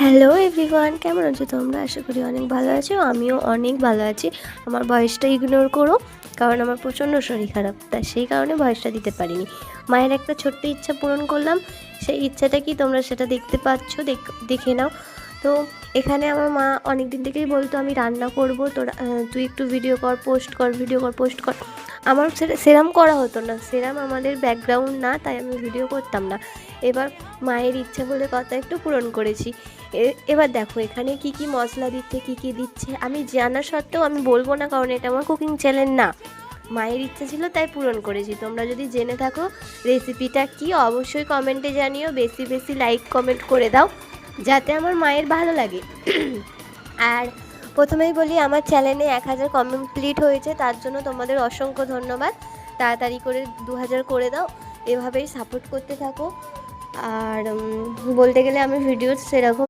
Hello everyone, কেমন আছো তোমরা? আশা করি অনেক ভালো আছো। আমিও অনেক ভালো আছি। আমার ভয়েসটা ইগনোর করো, কারণ আমার প্রচণ্ড শরীর খারাপ, তাই সেই কারণে ভয়েসটা দিতে পারিনি। মায়ের একটা ছোট্ট ইচ্ছা পূরণ করলাম, সেই ইচ্ছাটা কি তোমরা সেটা দেখতে পাচ্ছ, দেখে নাও। তো এখানে আমার মা অনেক দিন থেকেই বলতো আমি রান্না করব, তোরা তুই একটু ভিডিও কর, পোস্ট কর, ভিডিও কর, পোস্ট কর। আমার সেরম করা হতো না, সেরম আমাদের ব্যাকগ্রাউন্ড না, তাই আমি ভিডিও করতাম না। এবার মায়ের ইচ্ছা বলে কথা একটু পূরণ করেছি। এবার দেখো এখানে কি কি মশলা দিচ্ছে, কি কি দিচ্ছে আমি জানা সত্ত্বেও আমি বলবো না, কারণ এটা আমার কুকিং চ্যানেল না। মায়ের ইচ্ছা ছিল তাই পূরণ করেছি। তোমরা যদি জেনে থাকো রেসিপিটা কি, অবশ্যই কমেন্টে জানিও, বেশি বেশি লাইক কমেন্ট করে দাও, যাতে আমার মায়ের ভালো লাগে। আর প্রথমেই বলি, আমার চ্যানেলে 1000 কমপ্লিট হয়েছে, তার জন্য তোমাদের অসংখ্য ধন্যবাদ। তাড়াতাড়ি করে 2000 করে দাও, এভাবেই সাপোর্ট করতে থাকো। আর বলতে গেলে আমি ভিডিও সেরকম